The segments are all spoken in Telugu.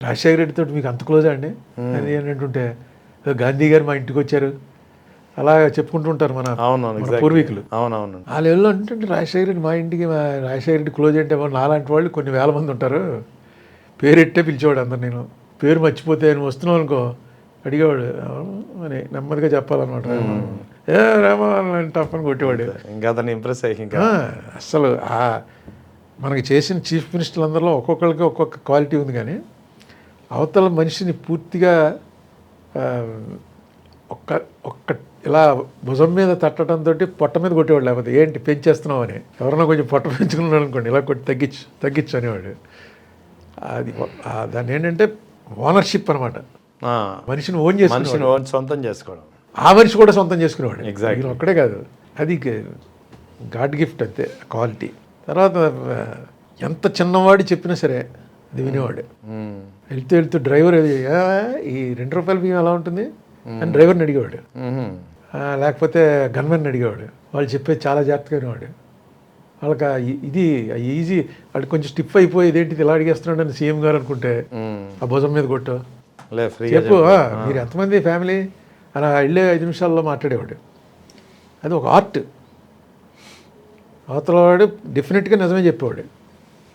రాజశేఖర రెడ్డితో మీకు అంత క్లోజా అండి అది ఏంటంటుంటే గాంధీ గారు మా ఇంటికి వచ్చారు అలా చెప్పుకుంటూ ఉంటారు మన పూర్వీకులు. అవునవును. ఆ లెవెల్లో అంటే రాజశేఖర రెడ్డి మా ఇంటికి రాజశేఖర రెడ్డి క్లోజ్ అంటే నాలాంటి వాళ్ళు కొన్ని వేల మంది ఉంటారు. పేరెట్టే పిలిచేవాడు అందరు. నేను పేరు మర్చిపోతే నేను వస్తున్నావు అనుకో అడిగేవాడు అని నెమ్మదిగా చెప్పాలన్నమాట. ఏ రామా టప్పని కొట్టేవాడు. ఇంకా అతను ఇంప్రెస్ అయ్యి అసలు మనకి చేసిన చీఫ్ మినిస్టర్లు అందరిలో ఒక్కొక్కరికి ఒక్కొక్క క్వాలిటీ ఉంది, కానీ అవతల మనిషిని పూర్తిగా ఒక్క ఇలా భుజం మీద తట్టడంతో పొట్ట మీద కొట్టేవాడు. లేకపోతే ఏంటి పెంచేస్తున్నావు అని ఎవరన్నా కొంచెం పొట్ట పెంచుకున్నాడు అనుకోండి ఇలా కొట్టి తగ్గించు అనేవాడు. అది దాన్ని ఏంటంటే ఓనర్షిప్ అనమాట. మనిషిని ఓన్ చేసుకుని సొంతం చేసుకోవడం. ఆ మనిషి కూడా సొంతం చేసుకునేవాడు. ఎగ్జాక్ట్లీ ఒక్కడే కాదు, అది గాడ్ గిఫ్ట్ అంతే క్వాలిటీ. తర్వాత ఎంత చిన్నవాడు చెప్పినా సరే అది వినేవాడు. వెళ్తూ డ్రైవర్ ఈ ₹2 బియ్యం ఎలా ఉంటుంది అని డ్రైవర్ని అడిగేవాడు. లేకపోతే గన్మెన్ అడిగేవాడు. వాళ్ళు చెప్పేది చాలా జాగ్రత్తగా వినేవాడు. వాళ్ళకి ఇది ఈజీ. వాడు కొంచెం స్టిఫ్ అయిపోయి ఇదేంటిది ఇలా అడిగేస్తున్నాడు అని సీఎం గారు అనుకుంటే ఆ భుజం మీద కొట్టు చెప్పు మీరు ఎంతమంది ఫ్యామిలీ అలా వెళ్ళే 5 నిమిషాల్లో మాట్లాడేవాడు. అది ఒక ఆర్ట్. అవతల వాడు డెఫినెట్గా నిజమే చెప్పేవాడు.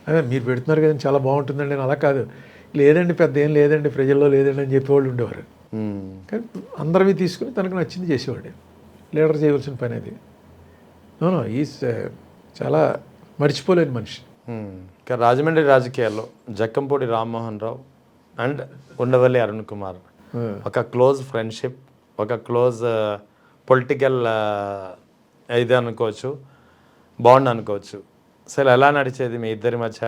అదే మీరు పెడుతున్నారు కదండి చాలా బాగుంటుందండి అని. అలా కాదు, లేదండి పెద్ద ఏం లేదండి ప్రజల్లో లేదండి అని చెప్పేవాళ్ళు ఉండేవారు. కానీ అందరివి తీసుకుని తనకు నచ్చింది చేసేవాడు. లీడర్ చేయవలసిన పని అది. ఈ చాలా మర్చిపోలేని మనిషి. రాజమండ్రి రాజకీయాల్లో జక్కంపూడి రామ్మోహన్ రావు అండ్ ఉండవల్లి అరుణ్ కుమార్ ఒక క్లోజ్ ఫ్రెండ్షిప్, ఒక క్లోజ్ పొలిటికల్ ఇది అనుకోవచ్చు, బాండ్ అనుకోవచ్చు. అసలు ఎలా నడిచేది మీ ఇద్దరి మధ్య?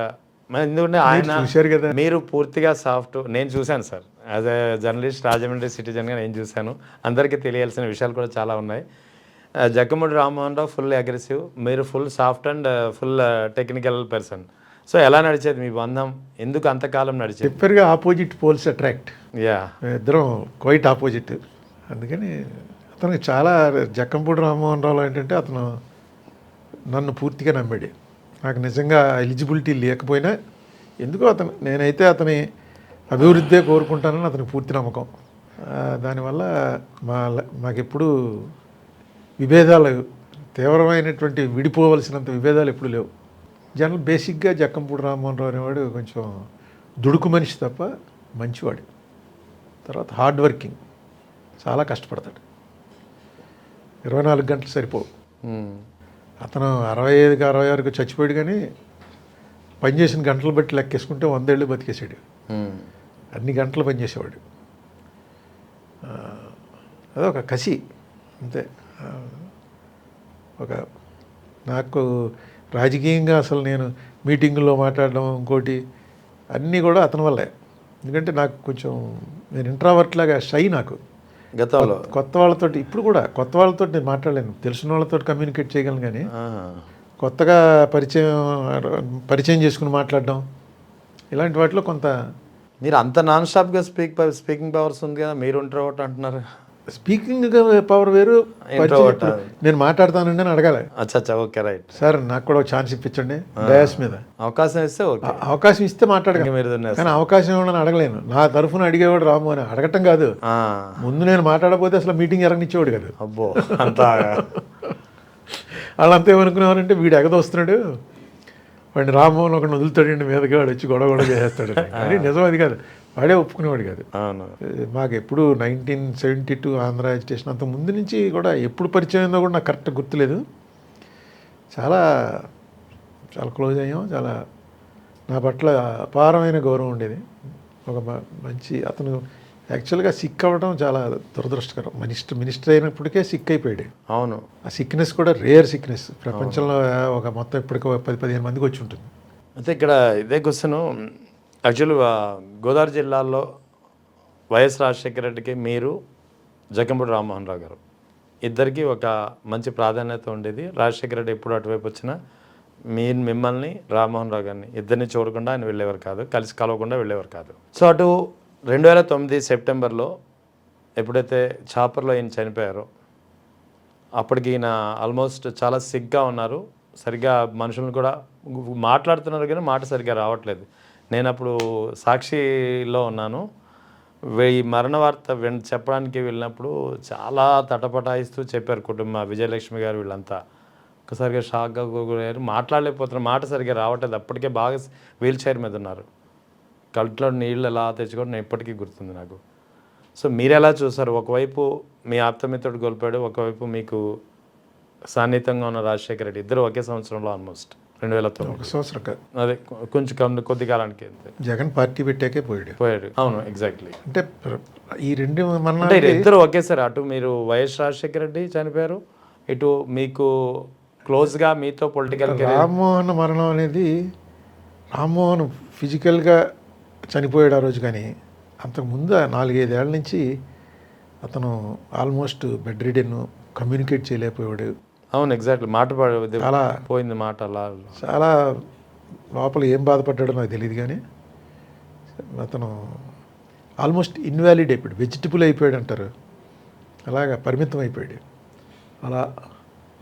ఎందుకంటే ఆయన చూశారు కదా, మీరు పూర్తిగా సాఫ్ట్. నేను చూశాను sir, as a journalist Rajahmundry సిటిజన్గా నేను చూశాను. అందరికీ తెలియాల్సిన విషయాలు కూడా చాలా ఉన్నాయి. జక్కమూడి రామ్మోహన్ రావు ఫుల్ అగ్రెసివ్, మీరు full soft and full technical person. So ఎలా నడిచేది మీ బంధం? ఎందుకు అంతకాలం నడిచేది? చెప్పారుగా ఆపోజిట్ పోల్స్ అట్రాక్ట్. యా, ఇద్దరం క్వైట్ ఆపోజిట్. అందుకని అతనికి చాలా జక్కంపూడి రామ్మోహన్ రావు ఏంటంటే అతను నన్ను పూర్తిగా నమ్మాడు. నాకు నిజంగా ఎలిజిబిలిటీ లేకపోయినా ఎందుకో నేనైతే అతని అభివృద్ధే కోరుకుంటానని అతనికి పూర్తి నమ్మకం. దానివల్ల మాకెప్పుడు విభేదాలు, తీవ్రమైనటువంటి విడిపోవలసినంత విభేదాలు ఎప్పుడు లేవు. జనరల్ బేసిక్గా జక్కంపూడి రామ్మోహన్ రావు అనేవాడు కొంచెం దుడుకు మనిషి తప్ప మంచివాడు. తర్వాత హార్డ్ వర్కింగ్, చాలా కష్టపడతాడు. 24 గంటలు సరిపోవు. అతను 65కి 66కి చచ్చిపోయాడు, కానీ పనిచేసిన గంటలు బట్టి లెక్కేసుకుంటే 100 ఏళ్ళు బతికేసాడు. అన్ని గంటలు పనిచేసేవాడు. అదొక కసి అంతే. నాకు రాజకీయంగా అసలు నేను మీటింగుల్లో మాట్లాడడం ఇంకోటి అన్నీ కూడా అతని వల్లే. ఎందుకంటే నాకు కొంచెం నేను ఇంట్రావర్ట్ లాగా షై. నాకు గతంలో కొత్త వాళ్ళతో, ఇప్పుడు కూడా కొత్త వాళ్ళతో నేను మాట్లాడలేను. తెలిసిన వాళ్ళతో కమ్యూనికేట్ చేయగలను, కానీ కొత్తగా పరిచయం చేసుకుని మాట్లాడడం ఇలాంటి వాటిలో కొంత. మీరు అంత నాన్ స్టాప్గా స్పీకింగ్ పవర్స్ ఉంది కదా, మీరు ఇంట్రోవర్ట్ అంటున్నారు. స్పీకింగ్ పవర్ వేరు, నేను మాట్లాడతానండి అని అడగాలి. అచ్చా, ఓకే, రైట్ సార్ నాకు కూడా ఒక ఛాన్స్ ఇప్పించండి డయాస్ మీద. అవకాశం ఇస్తే ఓకే, అవకాశం ఇస్తే మాట్లాడగలను, కానీ అవకాశం ఏమన్నా అడగలేను. నా తరఫున అడిగేవాడు రాము అని అడగటం కాదు. ముందు నేను మాట్లాడకపోతే అసలు మీటింగ్ ఎరగనిచ్చేవాడు కాదు. అబ్బో, అంతా వాళ్ళంతా ఏమనుకునేవారంటే వీడు ఎగదొస్తున్నాడు, వాడిని రామ్మోహన్ ఒకటి వదులుతాడండి మీదకి, వాడు వచ్చి గొడవ చేస్తాడు అని. నిజం అది కాదు, వాడే ఒప్పుకునేవాడు కాదు. మాకు ఎప్పుడు 1972 ఆంధ్ర ఎడ్యుకేషన్ అంత ముందు నుంచి కూడా ఎప్పుడు పరిచయం అయిందో కూడా నాకు కరెక్ట్గా గుర్తులేదు. చాలా చాలా క్లోజ్ అయ్యాం. చాలా నా పట్ల అపారమైన గౌరవం ఉండేది. ఒక మంచి అతను. యాక్చువల్గా సిక్ అవ్వడం చాలా దురదృష్టకరం. మినిస్టర్ అయినప్పటికే సిక్ అయిపోయాడు. అవును, ఆ సిక్నెస్ కూడా రేర్ సిక్నెస్. ప్రపంచంలో ఒక మొత్తం ఇప్పటికీ 10-15 మందికి వచ్చి ఉంటుంది. అయితే ఇక్కడ ఇదే క్వశ్చన్. యాక్చువల్గా గోదావరి జిల్లాలో వైఎస్ రాజశేఖర రెడ్డికి మీరు, జక్కంపూడి రామ్మోహన్ రావు గారు ఇద్దరికి ఒక మంచి ప్రాధాన్యత ఉండేది. రాజశేఖర రెడ్డి ఎప్పుడు అటువైపు వచ్చినా మిమ్మల్ని రామ్మోహన్ రావు గారిని ఇద్దరిని చూడకుండా ఆయన వెళ్ళేవారు కాదు, కలిసి కలవకుండా వెళ్ళేవారు కాదు. సో అటు 2009 సెప్టెంబర్లో ఎప్పుడైతే చాపర్లో ఈయన చనిపోయారో అప్పటికి ఈయన ఆల్మోస్ట్ చాలా సిగ్గా ఉన్నారు. సరిగ్గా మనుషులను కూడా మాట్లాడుతున్నారు కానీ మాట సరిగ్గా రావట్లేదు. నేను అప్పుడు సాక్షిలో ఉన్నాను. ఈ మరణ వార్త చెప్పడానికి వెళ్ళినప్పుడు చాలా తటపటాయిస్తూ చెప్పారు కుటుంబ విజయలక్ష్మి గారు వీళ్ళంతా. ఒక్కసారిగా షాక్గా గురయ్యారు. మాట్లాడలేకపోతున్నారు, మాట సరిగ్గా రావట్లేదు. అప్పటికే బాగా వీల్ చైర్ మీద ఉన్నారు. కళ్ళలో నీళ్ళు ఎలా తెచ్చుకోవడం ఎప్పటికీ గుర్తుంది నాకు. సో మీరు ఎలా చూసారు? ఒకవైపు మీ ఆప్తమిత్రుడు కోల్పోయాడు, ఒకవైపు మీకు సాన్నిహితంగా ఉన్న రాజశేఖర రెడ్డి, ఇద్దరు ఒకే సంవత్సరంలో ఆల్మోస్ట్ 2009. ఒక సంవత్సరం అదే కొంచెం కొద్ది కాలానికి జగన్ పార్టీ పెట్టాకే పోయాడు. అవును, ఎగ్జాక్ట్లీ. అంటే ఈ రెండు అంటే ఇద్దరు ఒకేసారి, అటు మీరు వైఎస్ రాజశేఖర రెడ్డి చనిపోయారు, ఇటు మీకు క్లోజ్గా మీతో పొలిటికల్ రామ్మోహన్ మరణం అనేది, రామ్మోహన్ ఫిజికల్గా చనిపోయాడు ఆ రోజు, కానీ అంతకుముందు 4-5 ఏళ్ళ నుంచి అతను ఆల్మోస్ట్ బెడ్ రిడెన్, కమ్యూనికేట్ చేయలేకపోయాడు. అవును, ఎగ్జాక్ట్లీ. మాట చాలా పోయింది మాట, అలా చాలా లోపల ఏం బాధపడ్డాడో నాకు తెలియదు, కానీ అతను ఆల్మోస్ట్ ఇన్వాలిడ్ అయిపోయాడు, వెజిటబుల్ అయిపోయాడు అంటారు, అలాగా పరిమితం అయిపోయాడు.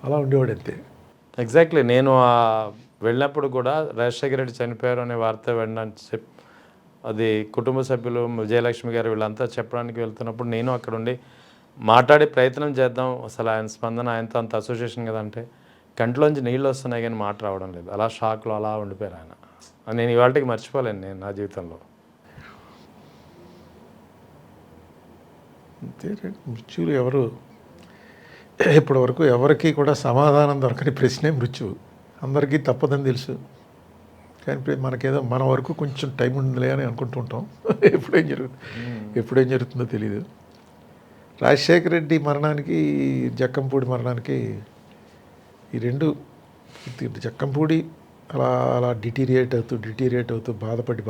అలా ఉండేవాడు అంతే. ఎగ్జాక్ట్లీ. నేను వెళ్ళినప్పుడు కూడా రాజశేఖర రెడ్డి చనిపోయారు అనే వార్త వినడానికి అది కుటుంబ సభ్యులు విజయలక్ష్మి గారు వీళ్ళంతా చెప్పడానికి వెళ్తున్నప్పుడు నేను అక్కడ ఉండి మాట్లాడే ప్రయత్నం చేద్దాం, అసలు ఆయన స్పందన, ఆయనతో అంత అసోసియేషన్ కదా అంటే కంట్లోంచి నీళ్ళు వస్తున్నాయి కానీ మాట రావడం లేదు. అలా షాక్లో అలా ఉండిపోయారు ఆయన. నేను ఇవాళకి మర్చిపోలేను నేను నా జీవితంలో. మృత్యువులు ఎవరు ఇప్పటి వరకు ఎవరికి కూడా సమాధానం దొరకని ప్రశ్నే మృత్యువు. అందరికీ తప్పదని తెలుసు, కానీ మనకేదో మన వరకు కొంచెం టైం ఉందిలే అని అనుకుంటుంటాం. ఎప్పుడేం జరుగుతుందో తెలీదు. రాజశేఖర రెడ్డి మరణానికి, జక్కంపూడి మరణానికి ఈ రెండు, జక్కంపూడి అలా డిటీరియేట్ అవుతూ బాధపడి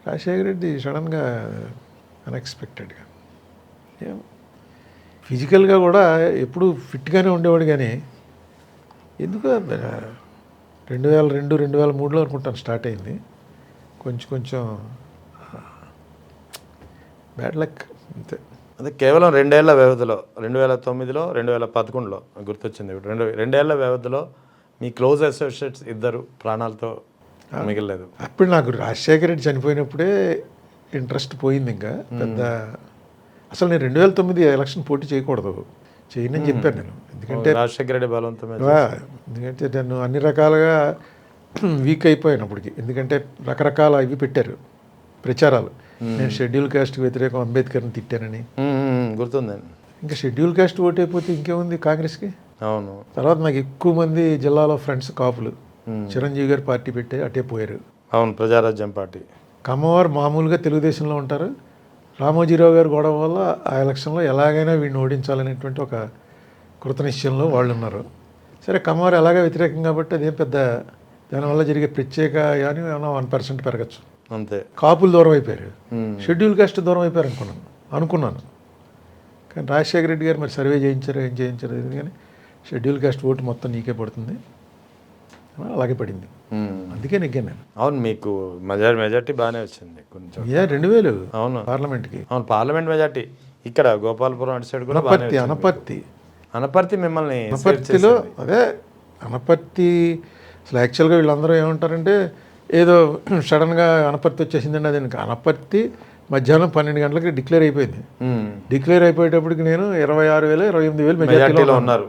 రాజశేఖర రెడ్డి సడన్గా అన్ఎక్స్పెక్టెడ్గా ఫిజికల్గా కూడా ఎప్పుడు ఫిట్గానే ఉండేవాడు, కానీ ఎందుకు 2002-2003లో అనుకుంటాను స్టార్ట్ అయింది. కొంచెం బ్యాడ్ లక్ అంతే. అదే కేవలం 2 ఏళ్ల వ్యవధిలో 2009లో 2011లో గుర్తొచ్చింది. 2 ఏళ్ల వ్యవధిలో మీ క్లోజ్ అసోసియేట్స్ ఇద్దరు ప్రాణాలతో మిగలలేదు. అప్పుడు నాకు రాజశేఖర రెడ్డి చనిపోయినప్పుడే ఇంట్రెస్ట్ పోయింది. ఇంకా పెద్ద అసలు నేను 2009 ఎలక్షన్ పోటీ చేయనని చెప్పాను నేను. ఎందుకంటే రాజశేఖర రెడ్డి బలవంతమే, ఎందుకంటే నేను అన్ని రకాలుగా వీక్ అయిపోయాను అప్పటికి. ఎందుకంటే రకరకాల ఇవి పెట్టారు ప్రచారాలు. నేను షెడ్యూల్ కాస్ట్కి వ్యతిరేకం, అంబేద్కర్ని తిట్టానని గుర్తుందండి. ఇంకా షెడ్యూల్ కాస్ట్ ఓట్ అయిపోతే ఇంకేముంది కాంగ్రెస్కి. అవును. తర్వాత నాకు ఎక్కువ మంది జిల్లాలో ఫ్రెండ్స్ కాపులు, చిరంజీవి గారు పార్టీ పెట్టి అటే పోయారు. అవును, ప్రజారాజ్యం పార్టీ. కమ్మవారు మామూలుగా తెలుగుదేశంలో ఉంటారు. రామోజీరావు గారు గొడవ వల్ల ఆ ఎలక్షన్లో ఎలాగైనా వీడిని ఓడించాలనేటువంటి ఒక కృతనిశ్చయంలో వాళ్ళు ఉన్నారు. సరే, కమ్మవారు ఎలాగ వ్యతిరేకం కాబట్టి అదేం పెద్ద దానివల్ల జరిగే ప్రత్యేక కానీ 1% పెరగచ్చు అంతే. కాపులు దూరం అయిపోయారు, షెడ్యూల్ కాస్ట్ దూరం అయిపోయారు అనుకున్నాను. కానీ రాజశేఖర రెడ్డి గారు మరి సర్వే చేయించారు, ఏం చేయించారు కానీ షెడ్యూల్ కాస్ట్ ఓటు మొత్తం నీకే పడుతుంది, అలాగే పడింది. అందుకే నెగ్గాను నేను. అవును, మీకు మెజార్టీ బాగానే వచ్చింది కొంచెం. 2000 అవును పార్లమెంట్కి. అవును, పార్లమెంట్ మెజార్టీ. ఇక్కడ గోపాలపురం అటు సైడ్ కూడా అనపర్తి మిమ్మల్ని అనపర్తిలో అదే అనపర్తి అసలు యాక్చువల్గా వీళ్ళందరూ ఏమంటారంటే ఏదో సడన్గా అనపర్తి వచ్చేసిందండి. అది అనపర్తి మధ్యాహ్నం 12 గంటలకి డిక్లేర్ అయిపోయింది. డిక్లేర్ అయిపోయేటప్పటికి నేను 26,000-28,000 మెజార్టీలో ఉన్నారు.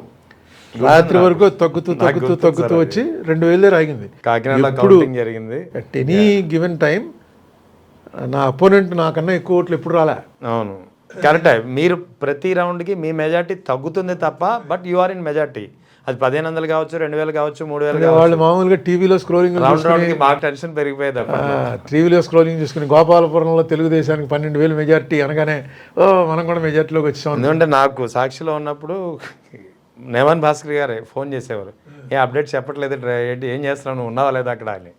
రాత్రి వరకు తగ్గుతూ వచ్చి 2,000 ఆగింది. కాకినాడలో జరిగింది. అట్ ఎనీ గివెన్ టైం నా అపోనెంట్ నాకన్నా ఎక్కువ ఓట్లు ఎప్పుడు రాలే. అవును, కరెక్టే. మీరు ప్రతి రౌండ్కి మీ మెజార్టీ తగ్గుతుంది తప్ప, but you are in majority. అది 1,500 కావచ్చు, 2,000 కావచ్చు, 3,000 కావచ్చు. వాళ్ళు మామూలుగా టీవీలో స్క్రోలింగ్ బాగా టెన్షన్ పెరిగిపోయేది. టీవీలో స్క్రోలింగ్ చూసుకుని గోపాలపురంలో తెలుగుదేశానికి 12,000 మెజార్టీ అనగానే మనం కూడా మెజార్టీలోకి వచ్చాం. ఎందుకంటే నాకు సాక్షిలో ఉన్నప్పుడు నేవన్ భాస్కర్ గారే ఫోన్ చేసేవారు, అప్డేట్ చెప్పట్లేదు, ఏం చేస్తున్నావు, నువ్వు ఉన్నావా లేదా అక్కడ అని.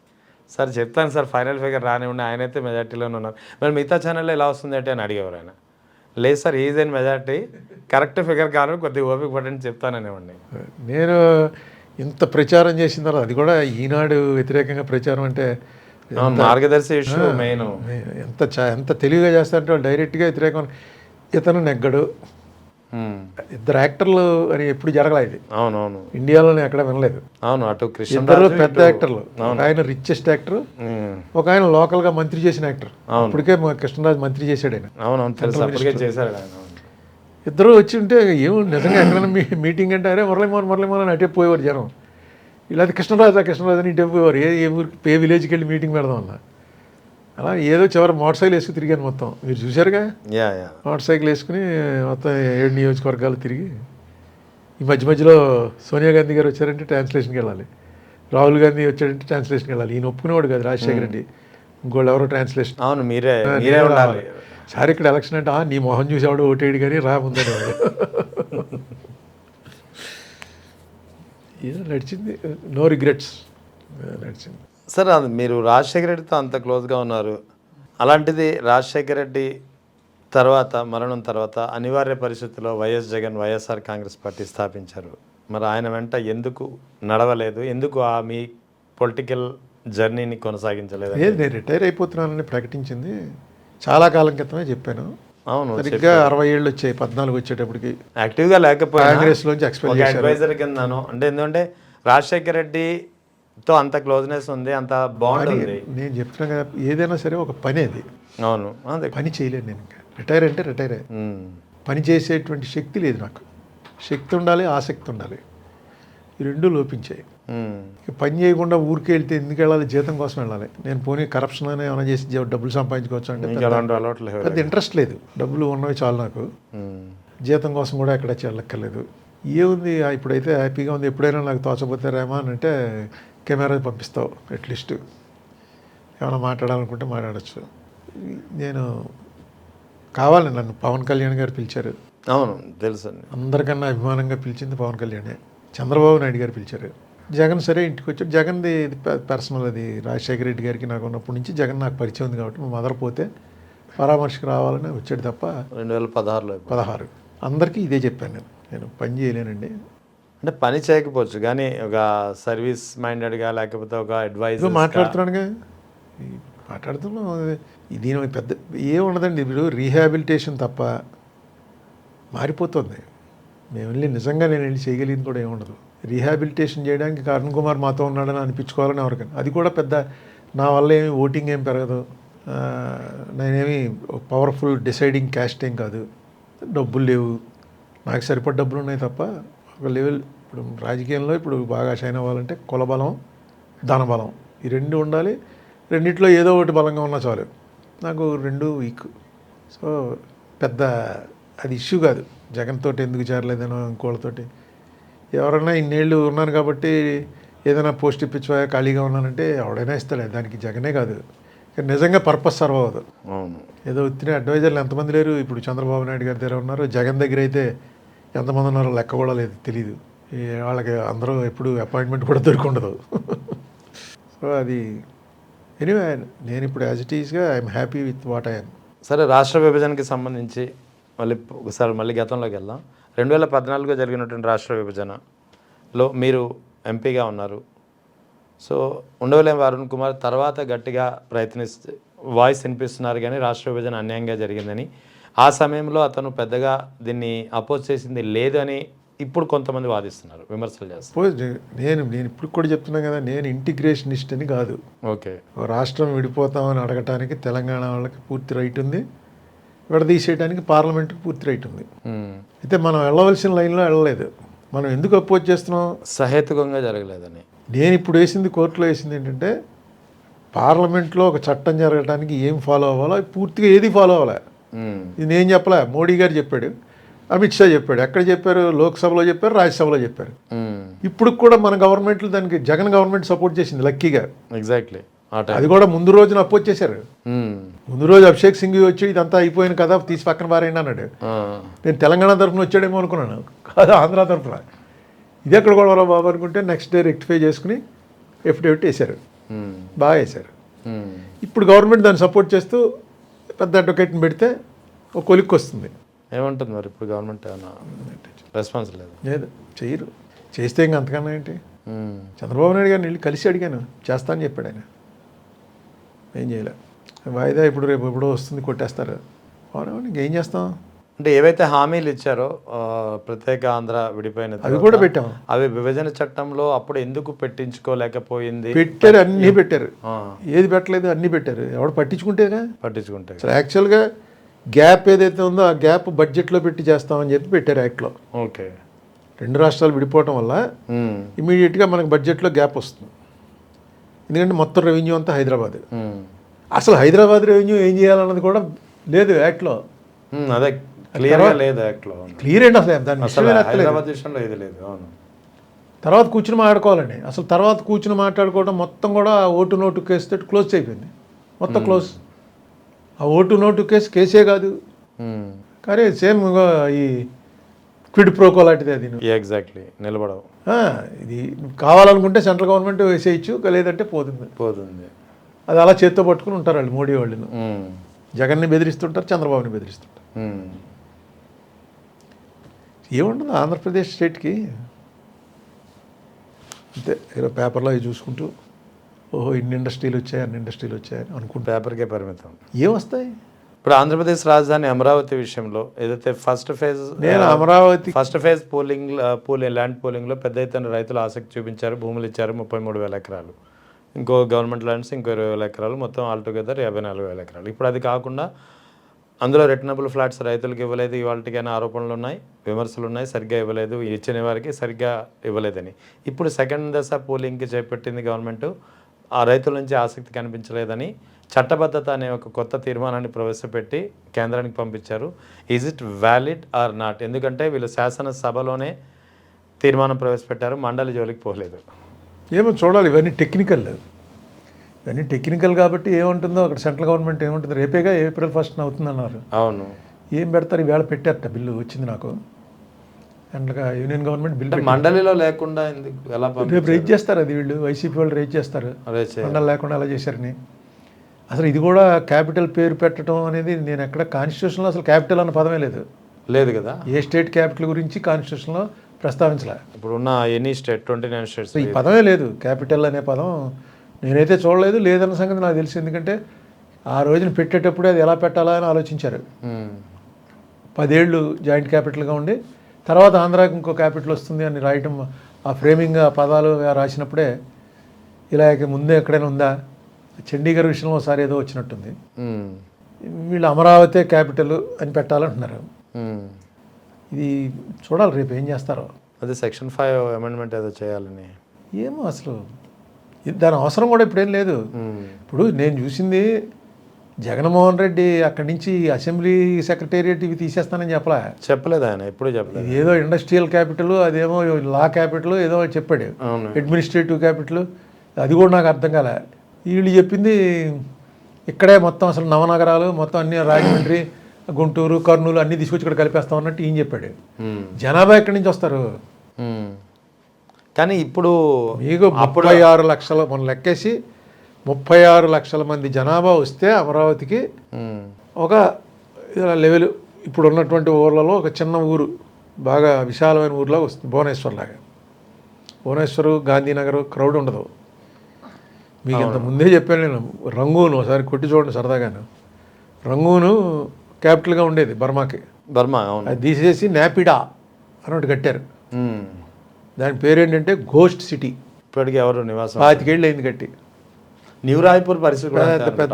సార్ చెప్తాను సార్, ఫైనల్ ఫిగర్ రానివ్వండి, ఆయనైతే మెజార్టీలోనే ఉన్నారు, మరి మిగతా ఛానల్లో ఎలా వస్తుంది అంటే అని అడిగేవారు ఆయన. లేదు sir, is and majority, correct figure కావాలని కొద్దిగా ఓపిక పట్టండి చెప్తాననేవాడిని. నేను ఇంత ప్రచారం చేసిన తర్వాత, అది కూడా ఈనాడు వ్యతిరేకంగా ప్రచారం అంటే మార్గదర్శి ఇష్యూ మెయిన్. ఎంత తెలివిగా చేస్తారంటే వాళ్ళు డైరెక్ట్గా వ్యతిరేకం. ఇతను నెగ్గడు, ఇద్దరు యాక్టర్లు అని ఎప్పుడు జరగలేదు ఇది అవునవును ఇండియాలోనే ఎక్కడ వినలేదు. అవును అటు ఇద్దరు కృష్ణరాజు పెద్ద యాక్టర్లు, ఒక ఆయన రిచెస్ట్ యాక్టర్, ఒక ఆయన లోకల్గా మంత్రి చేసిన యాక్టర్. ఇప్పటికే మా కృష్ణరాజు మంత్రి చేశాడు ఆయన. అవునవును తెలుసు అప్పటికే చేశాడు ఆయన. ఇద్దరు వచ్చి ఉంటే ఏమో నిజంగా ఎక్కడైనా మీటింగ్ అంటే అరే మురళీమోహన్ అని అటే పోయేవారు జనం. ఇలా కృష్ణరాజు అని ఇటే పోయేవారు. ఏ ఊరికి ఏ విలేజ్కి వెళ్ళి మీటింగ్ పెడదాం అన్న. అలా ఏదో చివరి మోటార్ సైకిల్ వేసుకుని తిరిగాను మొత్తం. మీరు చూశారుగా, యా మోటార్ సైకిల్ వేసుకుని మొత్తం 7 నియోజకవర్గాలు తిరిగి, ఈ మధ్యలో సోనియా గాంధీ గారు వచ్చారంటే ట్రాన్స్లేషన్కి వెళ్ళాలి, రాహుల్ గాంధీ వచ్చాడంటే ట్రాన్స్లేషన్కి వెళ్ళాలి. ఈయన ఒప్పుకునేవాడు కాదు రాజశేఖర రెడ్డి, ఇంకోళ్ళు ఎవరో ట్రాన్స్లేషన్. అవును మీరే ఉండాలి సార్ ఇక్కడ ఎలక్షన్ అంటే నీ మొహం చూసేవాడు ఓటేడు కానీ రా ముందని వాడు. ఏదో నడిచింది, నో రిగ్రెట్స్ నడిచింది. సార్ అది మీరు రాజశేఖర రెడ్డితో అంత క్లోజ్గా ఉన్నారు, అలాంటిది రాజశేఖర రెడ్డి తర్వాత మరణం తర్వాత అనివార్య పరిస్థితుల్లో వైఎస్ జగన్ వైఎస్ఆర్ కాంగ్రెస్ పార్టీ స్థాపించారు. మరి ఆయన వెంట ఎందుకు నడవలేదు, ఎందుకు ఆ మీ పొలిటికల్ జర్నీని కొనసాగించలేదు? లేదు, నేను రిటైర్ అయిపోతున్నానని ప్రకటించింది చాలా కాలం క్రితమే చెప్పాను. అవును సరిగ్గా 60 ఏళ్ళు వచ్చాయి 14 వచ్చేటప్పటికి. యాక్టివ్గా లేకపోయినా కాంగ్రెస్లోంచి ఎక్స్పెల్ చేశారు. అడ్వైజర్ కిందను అంటే ఎందుకంటే రాజశేఖర రెడ్డితో అంత క్లోజ్నెస్ ఉంది, అంత బాండ్ ఉంది. నేను చెప్తున్నా కదా, ఏదైనా సరే ఒక పని అది. అవును అదే పని చేయలేను నేను. ఇంకా రిటైర్ అంటే రిటైరే. పని చేసేటువంటి శక్తి లేదు నాకు. శక్తి ఉండాలి, ఆసక్తి ఉండాలి, ఈ రెండు లోపించాయి. పని చేయకుండా ఊరికే వెళ్తే ఎందుకు వెళ్ళాలి? జీతం కోసం వెళ్ళాలి. నేను పోనీ కరప్షన్ అని ఏమైనా చేసి డబ్బులు సంపాదించుకోవచ్చు అంటే పెద్ద ఇంట్రెస్ట్ లేదు. డబ్బులు ఉన్నవి చాలు నాకు. జీతం కోసం కూడా ఎక్కడ చెల్లక్కర్లేదు. ఏముంది ఇప్పుడైతే హ్యాపీగా ఉంది. ఎప్పుడైనా నాకు తోచపోతే రేమా అని అంటే కెమెరా పంపిస్తావు, అట్లీస్ట్ ఏమైనా మాట్లాడాలనుకుంటే మాట్లాడచ్చు. నేను కావాలి, నన్ను పవన్ కళ్యాణ్ గారు పిలిచారు. అవును తెలుసు, అందరికన్నా అభిమానంగా పిలిచింది పవన్ కళ్యాణే. చంద్రబాబు నాయుడు గారు పిలిచారు. జగన్ సరే ఇంటికి వచ్చాడు. జగన్ది పర్సనల్, అది రాజశేఖర రెడ్డి గారికి నాకు ఉన్నప్పటి నుంచి జగన్ నాకు పరిచయం ఉంది కాబట్టి మా మదర్ పోతే పరామర్శకు రావాలని వచ్చాడు తప్ప 2016 అందరికీ ఇదే చెప్పాను నేను పని చేయలేనండి. అంటే పని చేయకపోవచ్చు కానీ ఒక సర్వీస్ మైండెడ్గా లేకపోతే ఒక అడ్వైజ్ మాట్లాడుతున్నానుగా, మాట్లాడుతున్నాం. దీని పెద్ద ఏం ఉండదండి. ఇప్పుడు రీహాబిలిటేషన్ తప్ప మారిపోతుంది. మేము వెళ్ళి నిజంగా నేను వెళ్ళి చేయగలిగింది కూడా ఏముండదు. రీహాబిలిటేషన్ చేయడానికి అరుణ్ కుమార్ మాతో ఉన్నాడని అనిపించుకోవాలని ఎవరికైనా, అది కూడా పెద్ద నా వల్ల ఏమి ఓటింగ్ ఏం పెరగదు, నేనేమి పవర్ఫుల్ డిసైడింగ్ క్యాస్ట్ ఏం కాదు, డబ్బులు లేవు, నాకు సరిపడ డబ్బులు ఉన్నాయి తప్ప ఒక లెవెల్. ఇప్పుడు రాజకీయంలో ఇప్పుడు బాగా షైన్ అవ్వాలంటే కులబలం, ధనబలం, ఈ రెండు ఉండాలి. రెండిట్లో ఏదో ఒకటి బలంగా ఉన్నా చాలు. నాకు రెండు వీక్. సో పెద్ద అది ఇష్యూ కాదు. జగన్తో ఎందుకు చేరలేదనో ఇంకోళ్ళతోటి. ఎవరైనా ఇన్నేళ్ళు ఉన్నాను కాబట్టి ఏదైనా పోస్ట్ ఇప్పించా ఖాళీగా ఉన్నానంటే ఎవడైనా ఇస్తాడే, దానికి జగనే కాదు. నిజంగా పర్పస్ సర్వ్ అవ్వదు. ఏదో వచ్చిన అడ్వైజర్లు ఎంతమంది లేరు. ఇప్పుడు చంద్రబాబు నాయుడు గారి దగ్గర ఉన్నారు, జగన్ దగ్గర అయితే ఎంతమంది ఉన్నారో లెక్క కూడా లేదు, తెలీదు. వాళ్ళకి అందరూ ఎప్పుడు అపాయింట్మెంట్ కూడా దొరికుండదు. సో అది ఎనీవే, నేను ఇప్పుడు యాజ్ ఇట్ ఈస్గా I'm happy with what I'm. సరే, రాష్ట్ర విభజనకి సంబంధించి మళ్ళీ గతంలోకి వెళ్దాం. 2014 జరిగినటువంటి రాష్ట్ర విభజనలో మీరు ఎంపీగా ఉన్నారు. సో ఉండవల్లి అరుణ్ కుమార్ తర్వాత గట్టిగా ప్రయత్నిస్తే వాయిస్ వినిపిస్తున్నారు కానీ రాష్ట్ర విభజన అన్యాయంగా జరిగిందని, ఆ సమయంలో అతను పెద్దగా దీన్ని అపోజ్ చేసింది లేదని ఇప్పుడు కొంతమంది వాదిస్తున్నారు, విమర్శలు చేస్తారు. నేను ఇప్పుడు కూడా చెప్తున్నాను కదా, నేను ఇంటిగ్రేషనిస్ట్ అని కాదు. ఓకే, రాష్ట్రం విడిపోతామని అడగటానికి తెలంగాణ వాళ్ళకి పూర్తి రైట్ ఉంది, విడదీసేయడానికి పార్లమెంట్కి పూర్తి రైట్ ఉంది. అయితే మనం వెళ్ళవలసిన లైన్లో వెళ్ళలేదు. మనం ఎందుకు అపోజ్ చేస్తున్నాం? సహేతుకంగా జరగలేదని. నేను ఇప్పుడు వేసింది, కోర్టులో వేసింది ఏంటంటే, పార్లమెంట్లో ఒక చట్టం జరగడానికి ఏం ఫాలో అవ్వాలో పూర్తిగా ఏది ఫాలో అవ్వాలి. ఇది నేను చెప్పలే, మోడీ గారు చెప్పాడు, అమిత్ షా చెప్పాడు. ఎక్కడ చెప్పారు? లోక్సభలో చెప్పారు, రాజ్యసభలో చెప్పారు. ఇప్పుడు కూడా మన గవర్నమెంట్లో దానికి జగన్ గవర్నమెంట్ సపోర్ట్ చేసింది లక్కీగా. ఎగ్జాక్ట్లీ, అది కూడా ముందు రోజున అపోజ్ చేశారు. ముందు రోజు అభిషేక్ సింగ్ వచ్చి ఇదంతా అయిపోయిన కదా, తీసి పక్కన పారేయండి అన్నాడు. నేను తెలంగాణ తరఫున వచ్చాడేమో అనుకున్నాను, కాదు ఆంధ్ర తరఫున. ఇది ఎక్కడ కూడా బాబు అనుకుంటే నెక్స్ట్ డే రెక్టిఫై చేసుకుని ఎఫిడేవిట్ వేశారు, బాగా వేశారు. ఇప్పుడు గవర్నమెంట్ దాన్ని సపోర్ట్ చేస్తూ పెద్ద అడ్వకేట్ని పెడితే ఒక కొలిక్కి వస్తుంది. ఏమంటుంది మరి ఇప్పుడు గవర్నమెంట్? ఏమన్నా రెస్పాన్స్ లేదు, చెయ్యరు. చేస్తే ఇంకా అంతకన్నా ఏంటి? చంద్రబాబు నాయుడు గారిని వెళ్ళి కలిసి అడిగాను, చేస్తా అని చెప్పాడు ఆయన. ఏం చేయలే, వాయిదా ఇప్పుడు రేపు ఎప్పుడో వస్తుంది, కొట్టేస్తారు. అవునా, ఇంకేం చేస్తాం? అంటే ఏవైతే హామీలు ఇచ్చారో ప్రత్యేక ఆంధ్ర విడిపోయిన అవి తర్వాత, కూడా పెట్టాం. అవి విభజన చట్టంలో అప్పుడు ఎందుకు పెట్టించుకోలేకపోయింది? పెట్టారు, అన్నీ పెట్టారు. ఆ, ఏది పెట్టలేదు, అన్నీ పెట్టారు. ఎవడు పట్టించుకుంటేగా. పట్టించుకుంటే. అసలు యాక్చువల్గా గ్యాప్ ఏదైతే ఉందో ఆ గ్యాప్ బడ్జెట్లో పెట్టి చేస్తామని చెప్పి పెట్టారు యాక్ట్లో. ఓకే. రెండు రాష్ట్రాలు విడిపోవటం వల్ల ఇమీడియట్గా మనకు బడ్జెట్లో గ్యాప్ వస్తుంది. ఎందుకంటే మొత్తం రెవెన్యూ అంతా హైదరాబాద్. అసలు హైదరాబాద్ రెవెన్యూ ఏం చేయాలన్నది కూడా లేదు యాక్ట్లో. అదే క్లియర్గా లేదు యాక్ట్లో. క్లియర్ ఏంటి అసలు దాని విషయమే ఎత్తలేదు. హైదరాబాద్ విషయంలో ఇది లేదు. అవును. తర్వాత కూర్చుని మాట్లాడుకోవాలండి. అసలు తర్వాత కూర్చుని మాట్లాడుకోవడం మొత్తం కూడా ఓటు నోటు కేసు తోటి క్లోజ్ అయిపోయింది. మొత్తం క్లోజ్. ఆ ఓటు నోటు కేసే కాదు, కానీ సేమ్ ఈ క్విడ్ ప్రోకో లాంటిది అది. ఎగ్జాక్ట్లీ నిలబడవు. ఇది కావాలనుకుంటే సెంట్రల్ గవర్నమెంట్ వేసేయచ్చు, లేదంటే పోతుంది. అది అలా చేత్తో పట్టుకుని ఉంటారు వాళ్ళు, మోడీ వాళ్ళు. జగన్ని బెదిరిస్తుంటారు, చంద్రబాబుని బెదిరిస్తుంటారు. ఏముంటుంది ఆంధ్రప్రదేశ్ స్టేట్కి? అంతే, ఏదో పేపర్లో అవి చూసుకుంటూ ఓహో ఇన్ని ఇండస్ట్రీలు వచ్చాయి, అన్ని ఇండస్ట్రీలు వచ్చాయని అనుకుంటా. పేపర్కే పరిమితం. ఏమొస్తాయి? ఇప్పుడు ఆంధ్రప్రదేశ్ రాజధాని అమరావతి విషయంలో ఏదైతే ఫస్ట్ ఫేజ్ ల్యాండ్ పూలింగ్లో పెద్ద ఎత్తున రైతులు ఆసక్తి చూపించారు, భూములు ఇచ్చారు 33,000 ఎకరాలు. ఇంకో గవర్నమెంట్ ల్యాండ్స్ ఇంకో 20,000 ఎకరాలు, మొత్తం ఆల్టుగెదర్ 54,000 ఎకరాలు. ఇప్పుడు అది కాకుండా అందులో రిటర్నబుల్ ఫ్లాట్స్ రైతులకు ఇవ్వలేదు, ఇవాళకైనా ఆరోపణలు ఉన్నాయి, విమర్శలు ఉన్నాయి, సరిగ్గా ఇవ్వలేదు, ఇచ్చిన వారికి సరిగ్గా ఇవ్వలేదని. ఇప్పుడు సెకండ్ దశ పూలింగ్కి చేపట్టింది గవర్నమెంట్. ఆ రైతుల నుంచి ఆసక్తి కనిపించలేదని చట్టబద్ధత అనే ఒక కొత్త తీర్మానాన్ని ప్రవేశపెట్టి కేంద్రానికి పంపించారు. Is it valid or not? ఎందుకంటే వీళ్ళు శాసనసభలోనే తీర్మానం ప్రవేశపెట్టారు, మండలి జోలికి పోలేదు. ఏమో చూడాలి. ఇవన్నీ టెక్నికల్ కాబట్టి ఏముంటుందో అక్కడ సెంట్రల్ గవర్నమెంట్ ఏముంటుంది. రేపేగా April 1st అవుతుందన్నారు. అవును. ఏం పెడతారు? ఈవేళ పెట్టారట బిల్లు, వచ్చింది నాకు. అండ్గా యూనియన్ గవర్నమెంట్ బిల్లు మండలిలో లేకుండా ఎలా రేపు రేజ్ చేస్తారు. అది వీళ్ళు వైసీపీ వాళ్ళు రేజ్ చేస్తారు, మండలి లేకుండా అలా చేశారని. అసలు ఇది కూడా క్యాపిటల్ పేరు పెట్టడం అనేది నేను ఎక్కడ కాన్స్టిట్యూషన్లో అసలు క్యాపిటల్ అన్న పదమే లేదు కదా. ఏ స్టేట్ క్యాపిటల్ గురించి కాన్స్టిట్యూషన్లో ప్రస్తావించలే. ఇప్పుడున్న ఎనీ స్టేట్ 29 స్టేట్స్ ఈ పదమే లేదు. క్యాపిటల్ అనే పదం నేనైతే చూడలేదు. లేదన్న సంగతి నాకు తెలుసు. ఎందుకంటే ఆ రోజున పెట్టేటప్పుడే అది ఎలా పెట్టాలా అని ఆలోచించారు. 10 ఏళ్ళు జాయింట్ క్యాపిటల్గా ఉండి తర్వాత ఆంధ్రాకి ఇంకో క్యాపిటల్ వస్తుంది అని రాయటం, ఆ ఫ్రేమింగ్ ఆ పదాలు రాసినప్పుడే ఇలా ముందే ఎక్కడైనా ఉందా? చండీగఢ్ విషయంలో ఒకసారి ఏదో వచ్చినట్టుంది. వీళ్ళు అమరావతి క్యాపిటల్ అని పెట్టాలంటున్నారు. ఇది చూడాలి రేపు ఏం చేస్తారో. అదే Section 5 అమెండ్మెంట్ ఏదో చేయాలని. ఏమో అసలు దాని అవసరం కూడా ఇప్పుడేం లేదు. ఇప్పుడు నేను చూసింది జగన్మోహన్ రెడ్డి అక్కడి నుంచి అసెంబ్లీ సెక్రటేరియట్ ఇవి తీసేస్తానని చెప్పలేదు ఆయన, ఎప్పుడు చెప్పలేదు. ఏదో ఇండస్ట్రియల్ క్యాపిటల్, అదేమో లా క్యాపిటల్ ఏదో చెప్పాడు, అడ్మినిస్ట్రేటివ్ క్యాపిటల్. అది కూడా నాకు అర్థం కాలే. వీళ్ళు చెప్పింది ఇక్కడే మొత్తం అసలు నవనగరాలు మొత్తం అన్ని రాజమండ్రి, గుంటూరు, కర్నూలు అన్నీ తీసుకొచ్చి ఇక్కడ కలిపేస్తాం అన్నట్టు ఈయన చెప్పాడు. జనాభా ఎక్కడి నుంచి వస్తారు? కానీ ఇప్పుడు మీకు 36 లక్షల, మనం లెక్కేసి 36 లక్షల మంది జనాభా వస్తే అమరావతికి ఒక లెవెల్ ఇప్పుడు ఉన్నటువంటి ఊర్లలో ఒక చిన్న ఊరు, బాగా విశాలమైన ఊర్లో వస్తుంది. భువనేశ్వర్ లాగా. భువనేశ్వరు, గాంధీనగర్ క్రౌడ్ ఉండదు. మీకు ఇంత ముందే చెప్పాను నేను. రంగూన్ ఒకసారి కొట్టి చూడండి సరదాగాను. రంగూను క్యాపిటల్గా ఉండేది బర్మాకి. అది తీసేసి నాపిడా అన్నట్టు కట్టారు. దాని పేరేంటంటే ఘోస్ట్ సిటీ. ఇప్పటికీ ఎవరు నివాసం 25 ఏళ్ళు అయింది కట్టి. న్యూ రాయ్పూర్ పరిస్థితి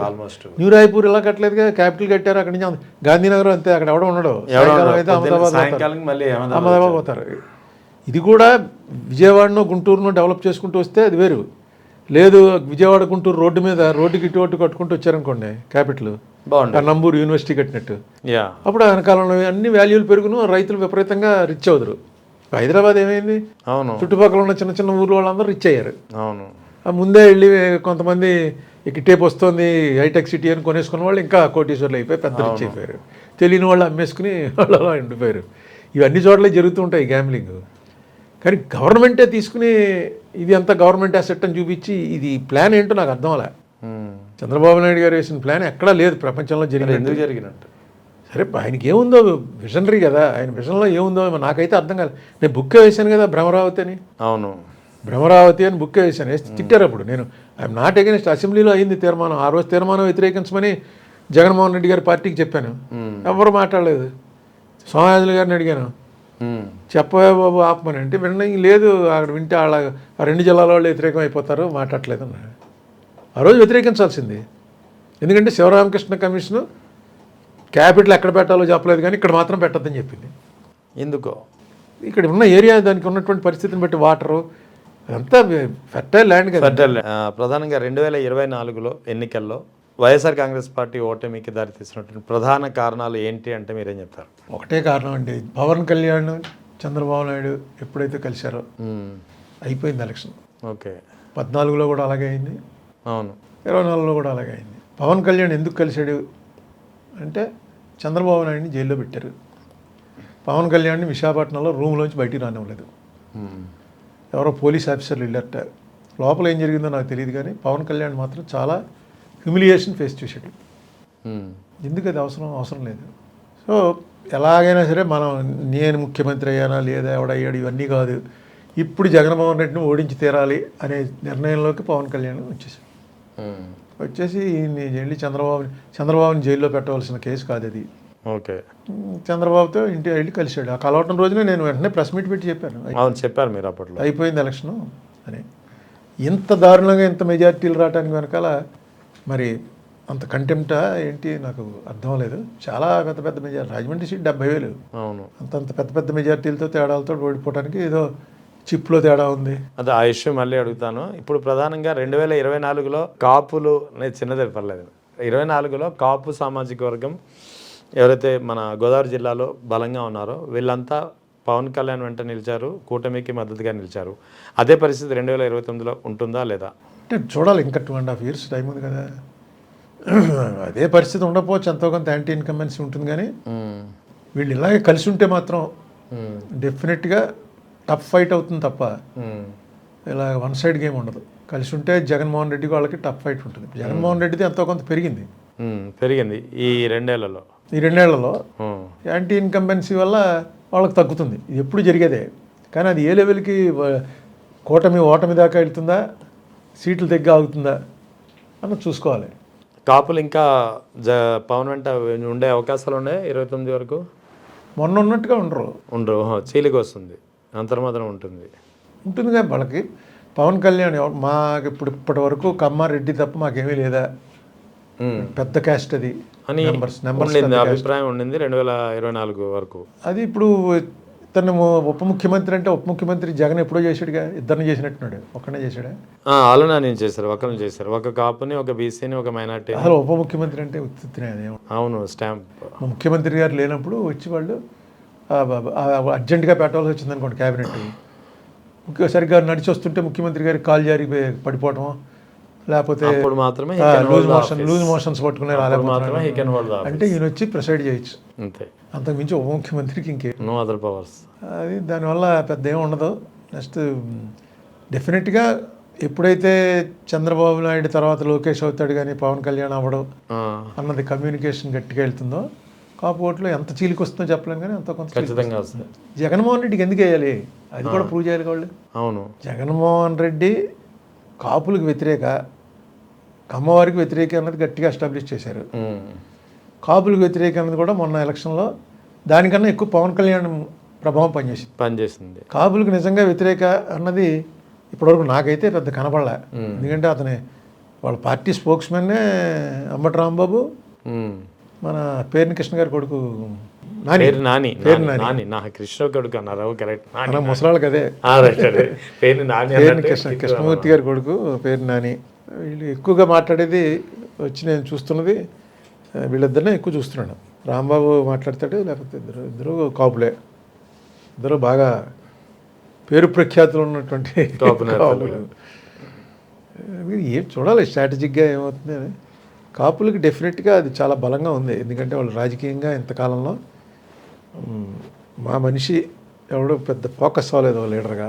ఆల్మోస్ట్. న్యూ రాయ్పూర్ ఇలా కట్టలేదుగా, క్యాపిటల్ కట్టారు. అక్కడి నుంచి గాంధీనగర్ అంతే, అక్కడ ఎవడో ఉండడు. అయితే అహ్మదాబాద్ పోతారు. ఇది కూడా విజయవాడనో గుంటూరునో డెవలప్ చేసుకుంటూ వస్తే అది వేరు. లేదు విజయవాడ గుంటూరు రోడ్డు మీద రోడ్డుకి ఇటు కట్టుకుంటూ వచ్చారనుకోండి క్యాపిటల్, నంబూరు యూనివర్సిటీ కట్టినట్టు, అప్పుడు ఆ కాలంలో అన్ని వాల్యూలు పెరుగును, రైతులు విపరీతంగా రిచ్ అవుతారు. హైదరాబాద్ ఏమైంది? అవును, చుట్టుపక్కల ఉన్న చిన్న చిన్న ఊర్ల వాళ్ళందరూ రిచ్ అయ్యారు. అవును, ముందే వెళ్ళి కొంతమంది టేప్ వస్తుంది హైటెక్ సిటీ అని కొనేసుకున్న వాళ్ళు ఇంకా కోటీశ్వర్లు అయిపోయి పెద్ద రిచ్ అయిపోయారు. తెలియని వాళ్ళు అమ్మేసుకుని వాళ్ళు అలా ఉండిపోయారు. ఇవన్నీ చోట్ల జరుగుతుంటాయి గ్యాంబ్లింగ్. కానీ గవర్నమెంటే తీసుకుని ఇది అంతా గవర్నమెంట్ అసెట్ అని చూపించి ఇది ప్లాన్ ఏంటో నాకు అర్థం అలా. చంద్రబాబు నాయుడు గారు వేసిన ప్లాన్ ఎక్కడా లేదు ప్రపంచంలో జరిగినట్టు. సరే ఆయనకి ఏముందో విజనరీ కదా, ఆయన విజన్లో ఏముందో నాకైతే అర్థం కాలేదు. నేను బుక్ వేసాను కదా భ్రమరావతి అని. అవును, భ్రమరావతి అని బుక్ వేసాను. వేసి తిట్టారు అప్పుడు. నేను ఐఎమ్ నాట్ అగెన్స్ట్. అసెంబ్లీలో అయింది తీర్మానం. ఆ రోజు తీర్మానం వ్యతిరేకించమని జగన్మోహన్ రెడ్డి గారి పార్టీకి చెప్పాను. ఎవరు మాట్లాడలేదు. సోమయాజులు గారిని అడిగాను, చెప్పవే బాబు ఆపమని. అంటే వినడం లేదు, అక్కడ వింటే వాళ్ళ ఆ 2 జిల్లాల వాళ్ళు వ్యతిరేకం అయిపోతారు, మాట్లాడలేదు అన్నాడు. ఆ రోజు వ్యతిరేకించాల్సింది, ఎందుకంటే శివరామకృష్ణ కమిషను క్యాపిటల్ ఎక్కడ పెట్టాలో చెప్పలేదు, కానీ ఇక్కడ మాత్రం పెట్టద్దని చెప్పింది. ఎందుకో ఇక్కడ ఉన్న ఏరియా, దానికి ఉన్నటువంటి పరిస్థితిని బట్టి వాటరు అంతా ఫెర్టైల్ ల్యాండ్ కదా. ప్రధానంగా 2024లో ఎన్నికల్లో వైఎస్ఆర్ కాంగ్రెస్ పార్టీ ఓటమికి దారితీసినటువంటి ప్రధాన కారణాలు ఏంటి అంటే మీరేం చెప్తారు? ఒకటే కారణం అండి, పవన్ కళ్యాణ్ చంద్రబాబు నాయుడు ఎప్పుడైతే కలిశారో అయిపోయింది ఎలక్షన్. ఓకే. 14లో కూడా అలాగే అయింది, అవును, 24లో కూడా అలాగే అయింది. పవన్ కళ్యాణ్ ఎందుకు కలిశాడు అంటే చంద్రబాబు నాయుడిని జైల్లో పెట్టారు. పవన్ కళ్యాణ్ని విశాఖపట్నంలో రూమ్లోంచి బయటికి రానివ్వలేదు. ఎవరో పోలీస్ ఆఫీసర్లు వెళ్ళారట. లోపల ఏం జరిగిందో నాకు తెలియదు, కానీ పవన్ కళ్యాణ్ మాత్రం చాలా హ్యూమిలియేషన్ ఫేస్ చేశాడు. ఎందుకు అది అవసరం లేదు. సో ఎలాగైనా సరే మనం, నేను ముఖ్యమంత్రి అయ్యానా లేదా ఎవడయ్యాడు ఇవన్నీ కాదు, ఇప్పుడు జగన్మోహన్ రెడ్డిని ఓడించి తీరాలి అనే నిర్ణయంలోకి పవన్ కళ్యాణ్ వచ్చేసాడు. వచ్చేసి వెళ్ళి చంద్రబాబుని జైల్లో పెట్టవలసిన కేసు కాదు అది. ఓకే. చంద్రబాబుతో ఇంటి వెళ్ళి కలిశాడు. ఆ కలవటం రోజునే నేను వెంటనే ప్రెస్ మీట్ పెట్టి చెప్పాను, అవును చెప్పారు మీరు అప్పట్లో, అయిపోయింది ఎలక్షను అని. ఇంత దారుణంగా ఇంత మెజార్టీలు రావడానికి వెనకాల మరి అంత కంటెంప్టా ఏంటి నాకు అర్థం లేదు. చాలా పెద్ద పెద్ద మెజార్టీ, రాజమండ్రి సీట్ 70,000, అవును, అంత పెద్ద పెద్ద మెజార్టీలతో తేడాలతో ఓడిపోవడానికి ఏదో చిప్లో తేడా ఉంది. అదే ఆ ఇష్యూ మళ్ళీ అడుగుతాను. ఇప్పుడు ప్రధానంగా 2024లో కాపులు, నేను చిన్నది పర్లేదు, 24లో కాపు సామాజిక వర్గం ఎవరైతే మన గోదావరి జిల్లాలో బలంగా ఉన్నారో వీళ్ళంతా పవన్ కళ్యాణ్ వెంట నిలిచారు, కూటమికి మద్దతుగా నిలిచారు. అదే పరిస్థితి 2029లో ఉంటుందా లేదా అంటే చూడాలి, ఇంకా 2.5 years టైం ఉంది కదా. అదే పరిస్థితి ఉండకపోవచ్చు, ఎంతో కొంత యాంటీ ఇన్కంబెన్సీ ఉంటుంది, కానీ వీళ్ళు ఇలాగే కలిసి ఉంటే మాత్రం డెఫినెట్గా టఫ్ ఫైట్ అవుతుంది తప్ప ఇలా వన్ సైడ్ గేమ్ ఉండదు. కలిసి ఉంటే జగన్మోహన్ రెడ్డికి వాళ్ళకి టఫ్ ఫైట్ ఉంటుంది. జగన్మోహన్ రెడ్డిది ఎంతో కొంత పెరిగింది ఈ 2 ఏళ్లలో. ఈ 2 ఏళ్లలో యాంటీ ఇన్కంబెన్సీ వల్ల వాళ్ళకి తగ్గుతుంది. ఇది ఎప్పుడు జరిగేదే, కానీ అది ఏ లెవెల్కి కూటమి ఓటమి దాకా వెళ్తుందా, సీట్లు తగ్గి ఆగుతుందా అన్నది చూసుకోవాలి. కాపులు ఇంకా పవన్ వెంట ఉండే అవకాశాలు ఉన్నాయి 29 వరకు. మొన్న ఉన్నట్టుగా ఉండరు, చీలికి వస్తుంది, అంతర్మాత్రం ఉంటుంది కానీ వాళ్ళకి పవన్ కళ్యాణ్ మాకు ఇప్పటి వరకు కమ్మారెడ్డి తప్ప మాకేమీ లేదా, పెద్ద క్యాస్ట్ అది అని అభిప్రాయం ఉండింది 2024 వరకు. అది ఇప్పుడు తను ఉప ముఖ్యమంత్రి అంటే ఉప ముఖ్యమంత్రి జగన్ ఎప్పుడో చేశాడుగా, ఇద్దరిని చేసినట్టున్నాడు, ఒక్కనే చేశాడా? ఆలోచన చేశారు, ఒకరిని చేశారు, ఒక కాపుని, ఒక బీసీని, ఒక మైనార్టీ. అసలు ఉప ముఖ్యమంత్రి అంటే ఉత్తినే అదేమో. అవును, స్టాంప్. ముఖ్యమంత్రి గారు లేనప్పుడు వచ్చి వాళ్ళు అర్జెంటుగా పెట్టాల్సి వచ్చింది అనుకోండి క్యాబినెట్, సరిగ్గా నడిచి వస్తుంటే ముఖ్యమంత్రి గారికి కాలు జారి పడిపోవటం, లేకపోతే లూజ్ మోషన్స్ పట్టుకునే రాలేకపోతే అంటే ఈయన వచ్చి ప్రిసైడ్ చేయొచ్చు అంతే, అంతకుమించి ఉప ముఖ్యమంత్రికి నో అదర్ పవర్స్. అది దానివల్ల పెద్ద ఏమి ఉండదు. నెక్స్ట్ డెఫినెట్గా ఎప్పుడైతే చంద్రబాబు నాయుడు తర్వాత లోకేష్ అవుతాడు కానీ పవన్ కళ్యాణ్ అవ్వడం అన్నది కమ్యూనికేషన్ గట్టిగా వెళ్తుందో, కాపు ఓట్లు ఎంత చీలికి వస్తుందో చెప్పలేం, కానీ అంత కొంత ఖచ్చితంగా వస్తుంది. జగన్మోహన్ రెడ్డికి ఎందుకు వేయాలి, అది కూడా ప్రూవ్ చేయాలి వాళ్ళు. అవును, జగన్మోహన్ రెడ్డి కాపులకు వ్యతిరేక, కమ్మవారికి వ్యతిరేక అన్నది గట్టిగా ఎస్టాబ్లిష్ చేశారు. కాపులకు వ్యతిరేక అన్నది కూడా మొన్న ఎలక్షన్లో దానికన్నా ఎక్కువ పవన్ కళ్యాణ్ ప్రభావం పనిచేసింది. కాపులకు నిజంగా వ్యతిరేక అన్నది ఇప్పటివరకు నాకైతే పెద్ద కనపడలే, ఎందుకంటే వాళ్ళ పార్టీ స్పోక్స్మెన్నే అంబటి రాంబాబు, మన పేర్ని కృష్ణ గారి కొడుకు నాని కృష్ణ కొడుకు అన్నారు, కరెక్ట్, ముసలాళ్ళకి అదే పేర్ని కృష్ణమూర్తి గారి కొడుకు పేరు నాని. వీళ్ళు ఎక్కువగా మాట్లాడేది వచ్చి నేను చూస్తున్నది వీళ్ళిద్దరినే ఎక్కువ చూస్తున్నాను. రాంబాబు మాట్లాడతాడు, లేకపోతే ఇద్దరు కాపులే, ఇద్దరు బాగా పేరు ప్రఖ్యాతులు ఉన్నటువంటి కాపులు. ఏం చూడాలి స్ట్రాటజిక్గా ఏమవుతుంది అని. కాపులకి డెఫినెట్గా అది చాలా బలంగా ఉంది, ఎందుకంటే వాళ్ళు రాజకీయంగా ఇంతకాలంలో మా మనిషి ఎవడో పెద్ద ఫోకస్ అవ్వలేదు లీడర్గా.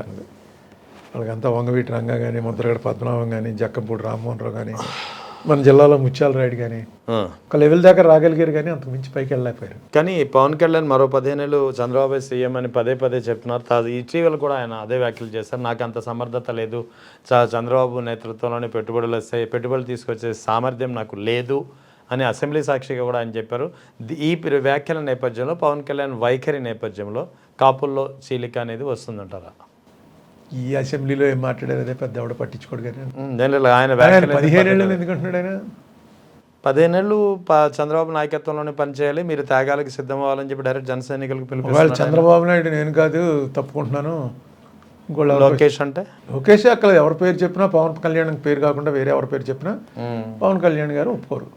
వాళ్ళకంతా వంగవీటి రంగా కానీ, ముద్రగడ పద్మనాభం కానీ, జక్కంపూడి రామ్మోహన్ రావు కానీ, మన జిల్లాలో ముత్యాల రాయుడు కానీ ఒక లెవెల్ దాకా రాగలిగారు, కానీ అంతకు మించి పైకి వెళ్ళలేకపోయారు. కానీ పవన్ కళ్యాణ్ మరో 15 ఏళ్ళు చంద్రబాబు సీఎం అని పదే చెప్తున్నారు. ఇటీవల కూడా ఆయన అదే వ్యాఖ్యలు చేస్తారు, నాకు అంత సమర్థత లేదు, చంద్రబాబు నేతృత్వంలోనే పెట్టుబడులు వస్తాయి, పెట్టుబడులు తీసుకొచ్చే సామర్థ్యం నాకు లేదు అని అసెంబ్లీ సాక్షిగా కూడా ఆయన చెప్పారు. ఈ వ్యాఖ్యల నేపథ్యంలో పవన్ కళ్యాణ్ వైఖరి నేపథ్యంలో కాపుల్లో చీలిక అనేది వస్తుందంటారా? ఈ అసెంబ్లీలో ఏం మాట్లాడారు అదే పెద్ద ఎవడ పట్టించుకోడు కానీ దానిలో ఆయన 15 ఏళ్ళు ఎందుకు అంటున్నాడు ఆయన? 15 ఏళ్ళు చంద్రబాబు నాయకత్వంలోనే పనిచేయాలి, మీరు త్యాగాలకు సిద్ధం అవ్వాలని చెప్పి డైరెక్ట్ జన సైనికులకు ఒకవేళ పిలుపుస్తున్నారు. చంద్రబాబు నాయుడు నేను కాదు తప్పుకుంటున్నాను, ఇంకోళ్ళు లోకేష్ అంటే లోకేష్ అక్కడ ఎవరి పేరు చెప్పినా పవన్ కళ్యాణ్ పేరు కాకుండా వేరే ఎవరి పేరు చెప్పినా పవన్ కళ్యాణ్ గారు ఒప్పుకోరు.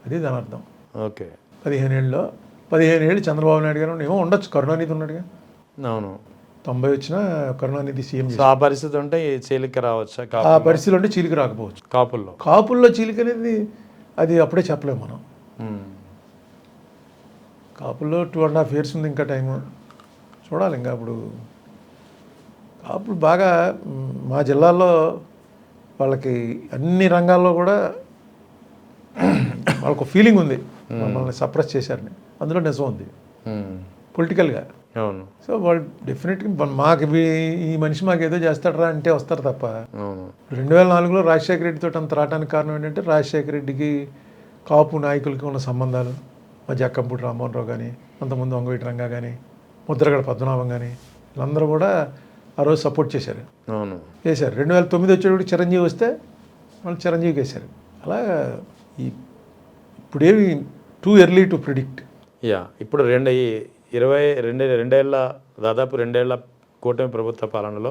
అది దాని అర్థం. ఓకే. 15 ఏళ్ళు చంద్రబాబు నాయుడు గారు ఏమో ఉండొచ్చు, కరుణానిధి ఉన్నాడుగా. అవును. 90 వచ్చినా కరుణానిధి సీఎం. సో ఆ పరిస్థితి ఉంటే ఈ చీలిక రావచ్చా ఆ పరిస్థితిలో ఉంటే చీలిక రాకపోవచ్చు. కాపుల్లో కాపుల్లో చీలిక అనేది అది అప్పుడే చెప్పలేము మనం. కాపుల్లో 2.5 years ఉంది ఇంకా టైము, చూడాలి. ఇంకా అప్పుడు కాపులు బాగా మా జిల్లాలో వాళ్ళకి అన్ని రంగాల్లో కూడా వాళ్ళకు ఫీలింగ్ ఉంది మమ్మల్ని సప్రెస్ చేశారని. అందులో నిజం ఉంది పొలిటికల్గా. అవును. సో వాళ్ళు డెఫినెట్గా మాకు ఈ మనిషి మాకు ఏదో చేస్తాడరా అంటే వస్తారు తప్ప. 2004లో రాజశేఖర రెడ్డితో అంత రావడానికి కారణం ఏంటంటే రాజశేఖర రెడ్డికి కాపు నాయకులకి ఉన్న సంబంధాలు. మా జక్కంపూడి రామ్మోహన్ రావు కానీ, అంతకుముందు వంగవీటి రంగా కానీ, ముద్రగడ పద్మనాభం కానీ, వీళ్ళందరూ కూడా ఆ రోజు సపోర్ట్ చేశారు. అవును, వేశారు. 2009 వచ్చేటప్పుడు చిరంజీవి వస్తే వాళ్ళు చిరంజీవికి వేశారు. అలా ఇప్పుడేమి టూ ఎర్లీ టు ప్రిడిక్ట్. ఇప్పుడు రెండేళ్ల దాదాపు 2 ఏళ్ల కూటమి ప్రభుత్వ పాలనలో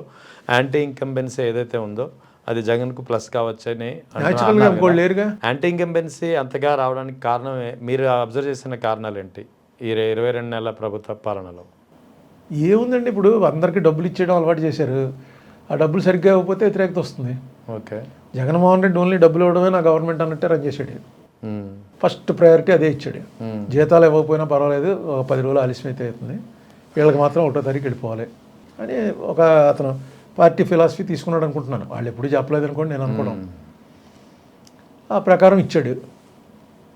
యాంటీ ఇంకంబెన్సీ ఏదైతే ఉందో అది జగన్కు ప్లస్ కావచ్చని న్యాచురల్గా ఇంకోటి లేరుగా. యాంటీ ఇంకంబెన్సీ అంతగా రావడానికి కారణమే మీరు అబ్జర్వ్ చేసిన కారణాలు ఏంటి ఈ 22 నెలల ప్రభుత్వ పాలనలో? ఏముందండి, ఇప్పుడు అందరికీ డబ్బులు ఇచ్చేయడం అలవాటు చేశారు. ఆ డబ్బులు సరిగ్గా ఇవ్వకపోతే వ్యతిరేకత వస్తుంది. ఓకే. జగన్మోహన్ రెడ్డి ఓన్లీ డబ్బులు ఇవ్వడమే నా గవర్నమెంట్ అన్నట్టే రన్ చేసాడు. ఫస్ట్ ప్రయారిటీ అదే ఇచ్చాడు. జీతాలు ఇవ్వకపోయినా పర్వాలేదు, 10 రోజులు ఆలస్యం అయితే అవుతుంది, వీళ్ళకి మాత్రం 1వ తారీఖు వెళ్ళిపోవాలి అని ఒక అతను పార్టీ ఫిలాసఫీ తీసుకున్నాడు అనుకుంటున్నాను. వాళ్ళు ఎప్పుడు చెప్పలేదు అనుకోండి, నేను అనుకోవడం. ఆ ప్రకారం ఇచ్చాడు.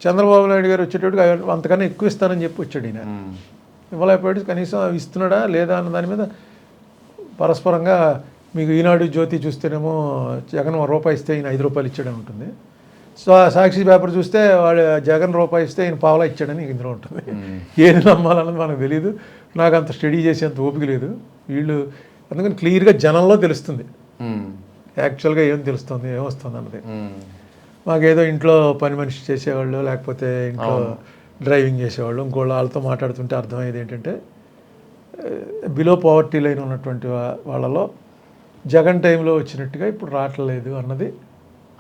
చంద్రబాబు నాయుడు గారు వచ్చేటప్పుడు అంతకన్నా ఎక్కువ ఇస్తానని చెప్పి వచ్చాడు. ఈయన ఇవ్వలేకపోయాడు. కనీసం అవి ఇస్తున్నాడా లేదా అన్న దాని మీద పరస్పరంగా మీకు ఈనాడు జ్యోతి చూస్తేనేమో జగన్ ₹1 ఇస్తే ఈయన ₹5 ఇచ్చాడని ఉంటుంది. సో సాక్షి పేపర్ చూస్తే వాడు జగన్ ₹1 ఇస్తే ఈయన పావలా ఇచ్చాడని ఇందులో ఉంటుంది. ఏది నమ్మాలన్నది మనకు తెలియదు. నాకు అంత స్టడీ చేసేంత ఓపిక లేదు. వీళ్ళు అందుకని క్లియర్గా జనంలో తెలుస్తుంది యాక్చువల్గా ఏం తెలుస్తుంది, ఏమొస్తుంది అన్నది. మాకేదో ఇంట్లో పని మనిషి చేసేవాళ్ళు, లేకపోతే ఇంట్లో డ్రైవింగ్ చేసేవాళ్ళు, ఇంకోళ్ళు వాళ్ళతో మాట్లాడుతుంటే అర్థమయ్యేది ఏంటంటే బిలో పవర్టీ లైన్ ఉన్నటువంటి వాళ్ళలో జగన్ టైంలో వచ్చినట్టుగా ఇప్పుడు రావట్లేదు అన్నది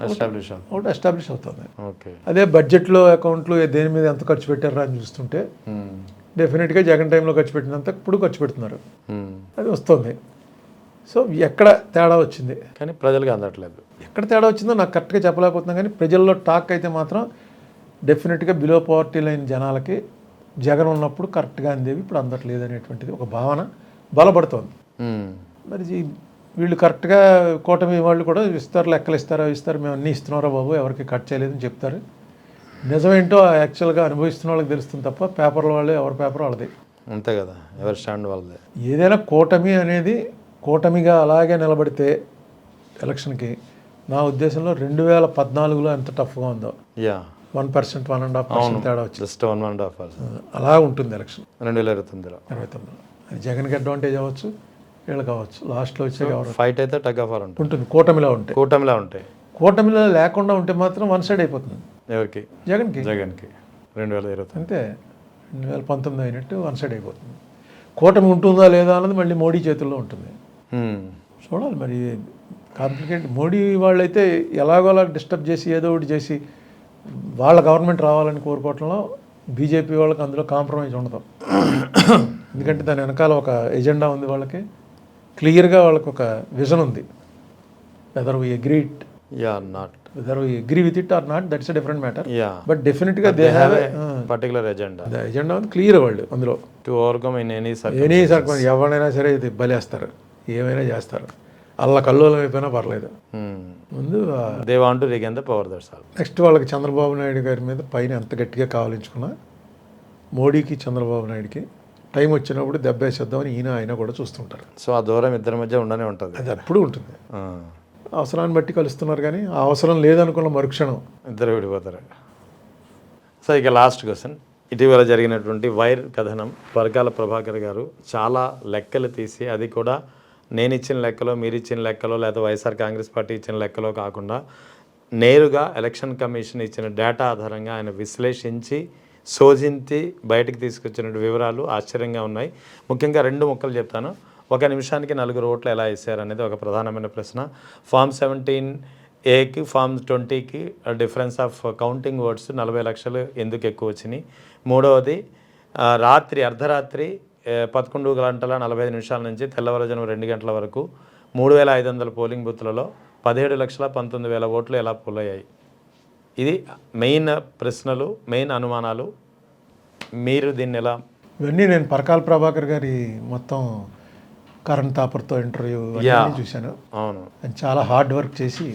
ఒకటి ఎస్టాబ్లిష్ అవుతుంది. అదే బడ్జెట్లో అకౌంట్లు దేని మీద ఎంత ఖర్చు పెట్టారా అని చూస్తుంటే డెఫినెట్గా జగన్ టైంలో ఖర్చు పెట్టినంత ఇప్పుడు ఖర్చు పెడుతున్నారు, అది వస్తుంది. సో ఎక్కడ తేడా వచ్చింది కానీ ప్రజలకు అందట్లేదు. ఎక్కడ తేడా వచ్చిందో నాకు కరెక్ట్గా చెప్పలేకపోతున్నాం. కానీ ప్రజల్లో టాక్ అయితే మాత్రం డెఫినెట్గా బిలో పవర్టీ లైన్ జనాలకి జగన్ ఉన్నప్పుడు కరెక్ట్గా అందేవి, ఇప్పుడు అందట్లేదు అనేటువంటిది ఒక భావన బలపడుతోంది. మరి వీళ్ళు కరెక్ట్గా కూటమి వాళ్ళు కూడా ఇస్తారు, లెక్కలు ఇస్తారు, మేము అన్నీ ఇస్తున్నారా బాబు, ఎవరికి కట్ చేయలేదని చెప్తారు. నిజమేంటో యాక్చువల్గా అనుభవిస్తున్న వాళ్ళకి తెలుస్తుంది తప్ప పేపర్ల వాళ్ళు ఎవరి పేపర్ వాళ్ళది అంతే కదా, ఎవరి స్టాండ్ వాళ్ళదే. ఏదైనా కూటమి అనేది కూటమిగా అలాగే నిలబడితే ఎలక్షన్కి నా ఉద్దేశంలో 2014లో ఎంత టఫ్గా ఉందో 1%, 1.5% తేడా వచ్చింది. జస్ట్ 1.5% అలా ఉంటుంది ఎలక్షన్ 2029లో. అది జగన్కి అడ్వాంటేజ్ అవ్వచ్చు, వీళ్ళకి అవ్వచ్చు. లాస్ట్లో వచ్చే ఫైట్ అయితే టగ్ ఆఫ్ వార్ ఉంటుంది కూటమిలో ఉంటాయి. కూటమిలో లేకుండా ఉంటే మాత్రం వన్ సైడ్ అయిపోతుంది. ఎవరికి? జగన్కి 2020 అంతే. 2019 అయినట్టు వన్ సైడ్ అయిపోతుంది. కూటమి ఉంటుందా లేదా అన్నది మళ్ళీ మోడీ చేతుల్లో ఉంటుంది. చూడాలి మరి. కాంప్లికేట్. మోడీ వాళ్ళైతే ఎలాగోలా డిస్టర్బ్ చేసి ఏదో ఒకటి చేసి వాళ్ళ గవర్నమెంట్ రావాలని కోరుకోవటంలో బీజేపీ వాళ్ళకి అందులో కాంప్రమైజ్ ఉండదు. ఎందుకంటే దాని వెనకాల ఒక ఎజెండా ఉంది, వాళ్ళకి క్లియర్గా వాళ్ళకి ఒక విజన్ ఉంది. Whether we agree with it or not, that's a different matter. But డెఫినెట్గా దే హ్యావ్ పర్టికులర్ ఎజెండా ఉంది, క్లియర్ వాళ్ళు అందులో. టు ఓవర్కమ్ ఇన్ ఎనీ సర్కమ్ ఎవరైనా సరే ఇది బలేస్తారు, ఏమైనా చేస్తారు, అల్ల కల్లోలం అయిపోయినా పర్లేదు. ముందు they want to regain the power, that's all. Next వాళ్ళకి చంద్రబాబు నాయుడు గారి మీద పైన ఎంత గట్టిగా కావాలించుకున్నా మోడీకి చంద్రబాబు నాయుడుకి టైం వచ్చినప్పుడు దెబ్బేసేద్దామని ఆయన కూడా చూస్తుంటారు. సో ఆ దూరం ఇద్దరి మధ్య ఉండనే ఉంటుంది, అది అప్పుడు ఉంటుంది. అవసరాన్ని బట్టి కలుస్తున్నారు, కానీ ఆ అవసరం లేదనుకున్న మరుక్షణం ఇద్దరు విడిపోతారు. సో ఇక లాస్ట్ క్వశ్చన్, ఇటీవల జరిగినటువంటి వైర్ కథనం, పరకాల ప్రభాకర్ గారు చాలా లెక్కలు తీసి, అది కూడా నేను ఇచ్చిన లెక్కలో, మీరు ఇచ్చిన లెక్కలో, లేదా వైఎస్ఆర్ కాంగ్రెస్ పార్టీ ఇచ్చిన లెక్కలో కాకుండా నేరుగా ఎలక్షన్ కమిషన్ ఇచ్చిన డేటా ఆధారంగా ఆయన విశ్లేషించి శోధించి బయటకు తీసుకొచ్చిన వివరాలు ఆశ్చర్యంగా ఉన్నాయి. ముఖ్యంగా 2 ముక్కలు చెప్తాను. 1 నిమిషానికి 4 ఓట్లు ఎలా వేసారు అనేది ఒక ప్రధానమైన ప్రశ్న. ఫామ్ 17A ఫామ్ 20కి డిఫరెన్స్ ఆఫ్ కౌంటింగ్ ఓట్స్ 40 లక్షలు ఎందుకు ఎక్కువ వచ్చినాయి. 3వది రాత్రి అర్ధరాత్రి 11:45 నుంచి తెల్లవారుజాము 2 గంటల వరకు 3500 పోలింగ్ బూత్లలో 17,19,000 ఓట్లు ఎలా పోలయ్యాయి. ఇది మెయిన్ ప్రశ్నలు, మెయిన్ అనుమానాలు. మీరు దీన్ని ఎలా? ఇవన్నీ నేను పరకాల ప్రభాకర్ గారి మొత్తం కరణ్ తాపర్తో ఇంటర్వ్యూ చూశాను. అవును, ఆయన చాలా హార్డ్ వర్క్ చేసి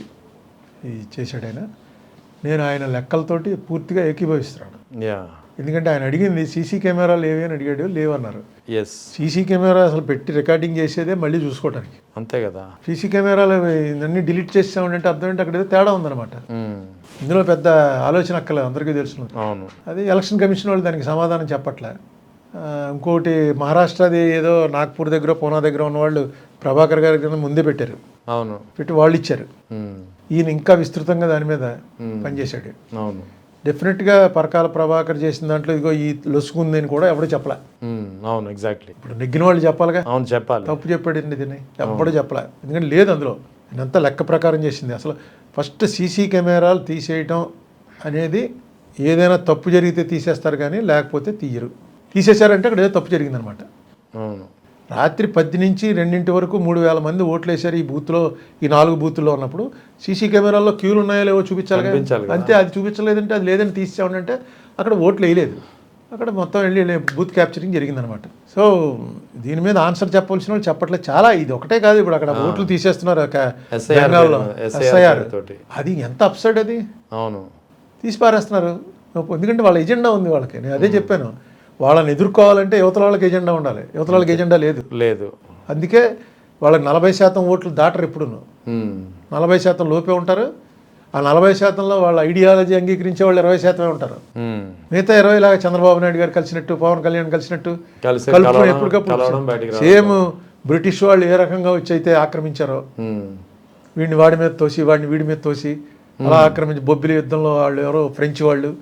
చేశాడు ఆయన. నేను ఆయన లెక్కలతోటి పూర్తిగా ఏకీభవిస్తున్నాను. ఎందుకంటే ఆయన అడిగింది సీసీ కెమెరాలు ఏవి అని అడిగాడు, లేవన్నారు. ఎస్, సీసీ కెమెరా అసలు పెట్టి రికార్డింగ్ చేసేదే మళ్ళీ చూసుకోవడానికి. అంతే కదా. సీసీ కెమెరాలు అన్నీ డిలీట్ చేసామంటే అర్థం ఏంటి, అక్కడ ఏదో తేడా ఉందన్నమాట. ఇందులో పెద్ద ఆలోచన అక్కర్లేదు, అందరికీ తెలుసు. అవును, అది ఎలక్షన్ కమిషన్ వాళ్ళు దానికి సమాధానం చెప్పట్లే. ఇంకోటి మహారాష్ట్రది ఏదో నాగ్పూర్ దగ్గర, పూనా దగ్గర ఉన్న వాళ్ళు ప్రభాకర్ గారి కింద ముందే పెట్టారు. అవును, పెట్టి వాళ్ళు ఇచ్చారు. ఈయన ఇంకా విస్తృతంగా దాని మీద పనిచేశాడు. అవును, డెఫినెట్గా పరకాల ప్రభాకర్ చేసిన దాంట్లో ఇదిగో ఈ లొసుకుంది అని కూడా ఎవడో చెప్పలే. అవును, ఎగ్జాక్ట్లీ. ఇప్పుడు నెగ్గిన వాళ్ళు చెప్పాలిగా. అవును, చెప్పాలి. తప్పు చెప్పాడు దీన్ని ఎప్పుడూ చెప్పలే. ఎందుకంటే లేదు అందులో, నేనంతా లెక్క ప్రకారం చేసింది. అసలు ఫస్ట్ సీసీ కెమెరాలు తీసేయటం అనేది ఏదైనా తప్పు జరిగితే తీసేస్తారు కానీ లేకపోతే తీయరు. తీసేశారంటే అక్కడ ఏదో తప్పు జరిగిందనమాట. అవును, రాత్రి 10 నుంచి 2 వరకు 3,000 మంది ఓట్లు వేశారు ఈ బూత్లో, ఈ 4 బూత్లో ఉన్నప్పుడు సీసీ కెమెరాల్లో క్యూలు ఉన్నాయో లేవో చూపించాలి. అంతే, అది చూపించలేదంటే అది లేదని తీసేసామంటే అక్కడ ఓట్లు వేయలేదు. అక్కడ మొత్తం వెళ్ళి బూత్ క్యాప్చరింగ్ జరిగిందనమాట. సో దీని మీద ఆన్సర్ చెప్పవలసిన వాళ్ళు చెప్పట్లేదు. చాలా ఇది ఒకటే కాదు, ఇప్పుడు అక్కడ ఓట్లు తీసేస్తున్నారు బెంగాల్లో ఎస్ఐఆర్. అది ఎంత అప్సైడ్ అది. అవును, తీసి పారేస్తున్నారు. ఎందుకంటే వాళ్ళ ఎజెండా ఉంది వాళ్ళకి. నేను అదే చెప్పాను, వాళ్ళని ఎదుర్కోవాలంటే యువతల వాళ్ళకి ఎజెండా ఉండాలి. యువతల వాళ్ళకి ఎజెండా లేదు. అందుకే వాళ్ళకి 40% ఓట్లు దాటరు. ఎప్పుడును 40% లోపే ఉంటారు. ఆ 40%లో వాళ్ళ ఐడియాలజీ అంగీకరించే వాళ్ళు 20% ఉంటారు. మిగతా 20 లాగా చంద్రబాబు నాయుడు గారు కలిసినట్టు, పవన్ కళ్యాణ్ కలిసినట్టు కలుపుకొని ఎప్పటికప్పుడు సేమ్ బ్రిటిష్ వాళ్ళు ఏ రకంగా వచ్చి అయితే ఆక్రమించారో, వీడిని వాడి మీద తోసి, వాడిని వీడి మీద తోసి అలా ఆక్రమించి, బొబ్బిలి యుద్ధంలో వాళ్ళు ఎవరో ఫ్రెంచ్ వాళ్ళు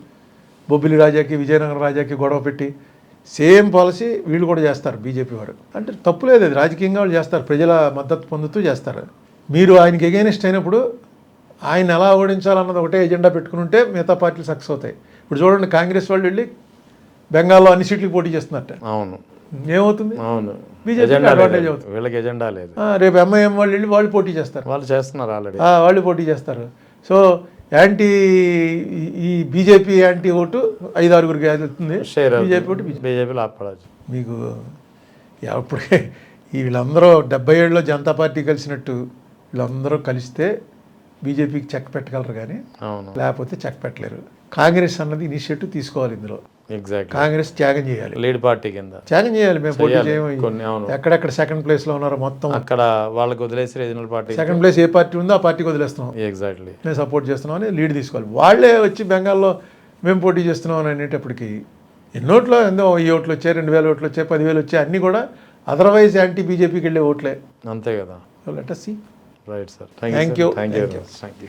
బొబ్బిలి రాజాకి, విజయనగరం రాజాకి గొడవ పెట్టి సేమ్ పాలసీ వీళ్ళు కూడా చేస్తారు బీజేపీ వాడు. అంటే తప్పులేదు, అది రాజకీయంగా వాళ్ళు చేస్తారు, ప్రజల మద్దతు పొందుతూ చేస్తారు. మీరు ఆయనకి ఎగైనెస్ట్ అయినప్పుడు ఆయన ఎలా ఓడించాలన్నది ఒకటే ఎజెండా పెట్టుకుని ఉంటే మిగతా పార్టీలు సక్సెస్ అవుతాయి. ఇప్పుడు చూడండి, కాంగ్రెస్ వాళ్ళు వెళ్ళి బెంగాల్లో అన్ని సీట్లు పోటీ చేస్తున్నట్ట. అవును, ఏమవుతుంది? అవును, బీజేపీ అడ్వాంటేజ్ అవుతుంది. వీళ్ళకి ఎజెండా లేదు. రేపు ఎంఐఎం వాళ్ళు వెళ్ళి వాళ్ళు పోటీ చేస్తారు. వాళ్ళు చేస్తున్నారు ఆల్రెడీ. వాళ్ళు పోటీ చేస్తారు. సో యాంటీ, ఈ బీజేపీ యాంటీ ఓటు 5-6 వెళ్తుంది. బీజేపీ ఓటు బీజేపీలో ఆపడచ్చు. మీకు అప్పుడే వీళ్ళందరూ 77లో జనతా పార్టీ కలిసినట్టు వీళ్ళందరూ కలిస్తే బీజేపీకి చెక్ పెట్టగలరు కానీ లేకపోతే చెక్ పెట్టలేరు. కాంగ్రెస్ అన్నది ఇనిషియేటివ్ తీసుకోవాలి ఇందులో. ఎగ్జాక్ట్, కాంగ్రెస్ త్యాగం చేయాలి, లీడ్ పార్టీ కింద త్యాగం చేయాలి. మేము పోటీ చేయము. ఎక్కడెక్కడ సెకండ్ ప్లేస్ లో ఉన్నారో మొత్తం అక్కడ వాళ్ళకి వదిలేసి రీజనల్ పార్టీ సెకండ్ ప్లేస్ ఏ పార్టీ ఉందో ఆ పార్టీకి వదిలేస్తున్నాం. ఎగ్జాక్ట్లీ, మేము సపోర్ట్ చేస్తున్నాం అని లీడ్ తీసుకోవాలి. వాళ్ళే వచ్చి బెంగాల్లో మేము పోటీ చేస్తున్నాం అని అనేటప్పటికి ఎన్నోట్లో ఎంతో 1000 ఓట్లు వచ్చాయి, 2000 ఓట్లు వచ్చాయి, 10,000 వచ్చాయి, అన్నీ కూడా అదర్వైజ్ యాంటీ బీజేపీకి వెళ్ళే ఓట్లే. అంతే కదా. Let us see. Right sir, thank you. Thank you.